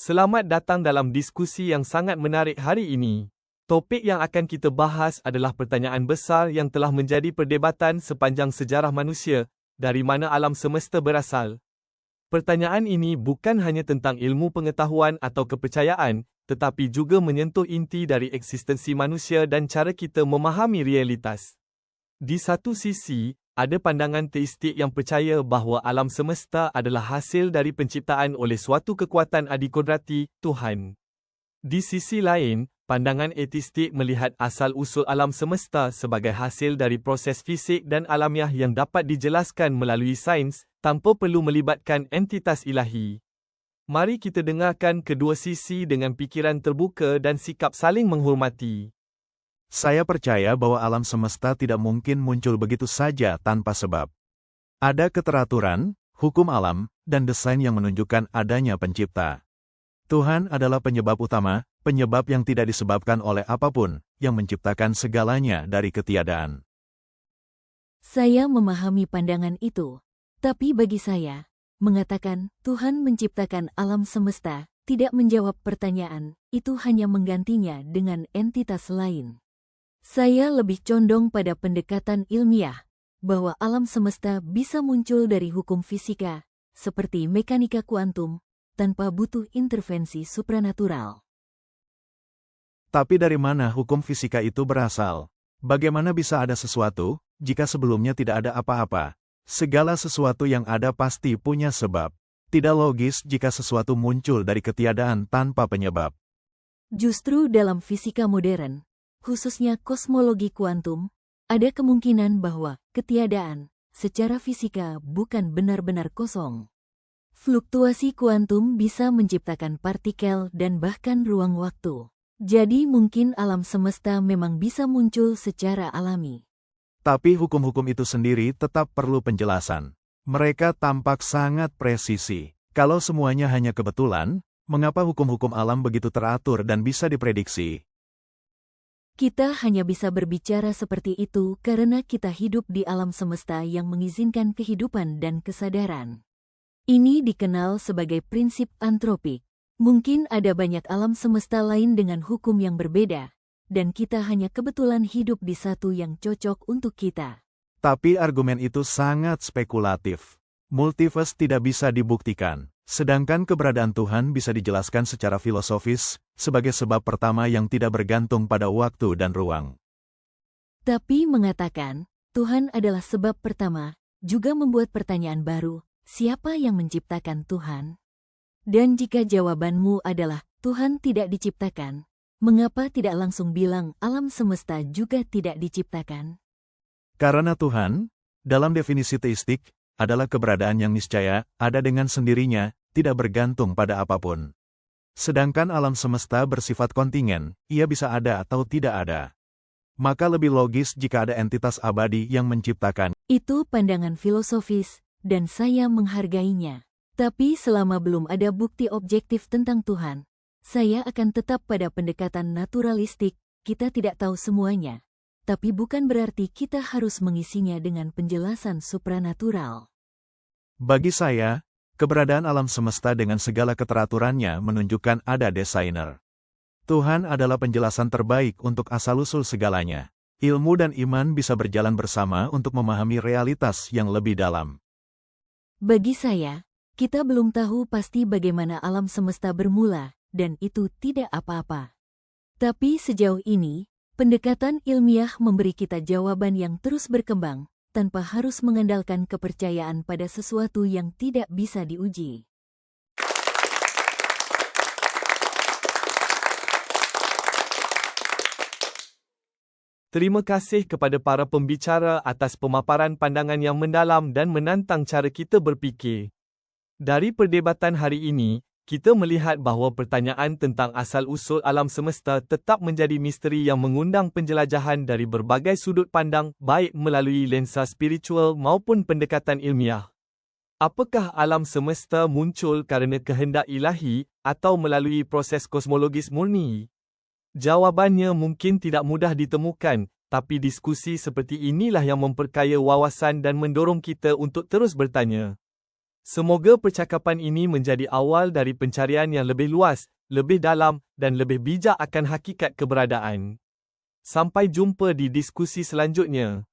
Selamat datang dalam diskusi yang sangat menarik hari ini. Topik yang akan kita bahas adalah pertanyaan besar yang telah menjadi perdebatan sepanjang sejarah manusia, dari mana alam semesta berasal. Pertanyaan ini bukan hanya tentang ilmu pengetahuan atau kepercayaan, tetapi juga menyentuh inti dari eksistensi manusia dan cara kita memahami realitas. Di satu sisi, ada pandangan teistik yang percaya bahawa alam semesta adalah hasil dari penciptaan oleh suatu kekuatan adikodrati, Tuhan. Di sisi lain, pandangan etistik melihat asal-usul alam semesta sebagai hasil dari proses fisik dan alamiah yang dapat dijelaskan melalui sains, tanpa perlu melibatkan entitas ilahi. Mari kita dengarkan kedua sisi dengan fikiran terbuka dan sikap saling menghormati. Saya percaya bahwa alam semesta tidak mungkin muncul begitu saja tanpa sebab. Ada keteraturan, hukum alam, dan desain yang menunjukkan adanya pencipta. Tuhan adalah penyebab utama, penyebab yang tidak disebabkan oleh apapun, yang menciptakan segalanya dari ketiadaan. Saya memahami pandangan itu, tapi bagi saya, mengatakan Tuhan menciptakan alam semesta tidak menjawab pertanyaan, itu hanya menggantinya dengan entitas lain. Saya lebih condong pada pendekatan ilmiah, bahwa alam semesta bisa muncul dari hukum fisika, seperti mekanika kuantum, tanpa butuh intervensi supranatural. Tapi dari mana hukum fisika itu berasal? Bagaimana bisa ada sesuatu, jika sebelumnya tidak ada apa-apa? Segala sesuatu yang ada pasti punya sebab. Tidak logis jika sesuatu muncul dari ketiadaan tanpa penyebab. Justru dalam fisika modern, khususnya kosmologi kuantum, ada kemungkinan bahwa ketiadaan secara fisika bukan benar-benar kosong. Fluktuasi kuantum bisa menciptakan partikel dan bahkan ruang waktu. Jadi mungkin alam semesta memang bisa muncul secara alami. Tapi hukum-hukum itu sendiri tetap perlu penjelasan. Mereka tampak sangat presisi. Kalau semuanya hanya kebetulan, mengapa hukum-hukum alam begitu teratur dan bisa diprediksi? Kita hanya bisa berbicara seperti itu karena kita hidup di alam semesta yang mengizinkan kehidupan dan kesadaran. Ini dikenal sebagai prinsip antropik. Mungkin ada banyak alam semesta lain dengan hukum yang berbeda, dan kita hanya kebetulan hidup di satu yang cocok untuk kita. Tapi argumen itu sangat spekulatif. Multiverse tidak bisa dibuktikan. Sedangkan keberadaan Tuhan bisa dijelaskan secara filosofis, sebagai sebab pertama yang tidak bergantung pada waktu dan ruang. Tapi mengatakan, Tuhan adalah sebab pertama, juga membuat pertanyaan baru, siapa yang menciptakan Tuhan? Dan jika jawabanmu adalah, Tuhan tidak diciptakan, mengapa tidak langsung bilang alam semesta juga tidak diciptakan? Karena Tuhan, dalam definisi teistik, adalah keberadaan yang niscaya, ada dengan sendirinya, tidak bergantung pada apapun. Sedangkan alam semesta bersifat kontingen, ia bisa ada atau tidak ada. Maka lebih logis jika ada entitas abadi yang menciptakan. Itu pandangan filosofis, dan saya menghargainya. Tapi selama belum ada bukti objektif tentang Tuhan, saya akan tetap pada pendekatan naturalistik, kita tidak tahu semuanya. Tapi bukan berarti kita harus mengisinya dengan penjelasan supranatural. Bagi saya, keberadaan alam semesta dengan segala keteraturannya menunjukkan ada desainer. Tuhan adalah penjelasan terbaik untuk asal-usul segalanya. Ilmu dan iman bisa berjalan bersama untuk memahami realitas yang lebih dalam. Bagi saya, kita belum tahu pasti bagaimana alam semesta bermula, dan itu tidak apa-apa. Tapi sejauh ini, pendekatan ilmiah memberi kita jawaban yang terus berkembang, tanpa harus mengandalkan kepercayaan pada sesuatu yang tidak bisa diuji. Terima kasih kepada para pembicara atas pemaparan pandangan yang mendalam dan menantang cara kita berfikir. Dari perdebatan hari ini, kita melihat bahawa pertanyaan tentang asal-usul alam semesta tetap menjadi misteri yang mengundang penjelajahan dari berbagai sudut pandang, baik melalui lensa spiritual maupun pendekatan ilmiah. Apakah alam semesta muncul kerana kehendak ilahi atau melalui proses kosmologis murni? Jawabannya mungkin tidak mudah ditemukan, tapi diskusi seperti inilah yang memperkaya wawasan dan mendorong kita untuk terus bertanya. Semoga percakapan ini menjadi awal dari pencarian yang lebih luas, lebih dalam dan lebih bijak akan hakikat keberadaan. Sampai jumpa di diskusi selanjutnya.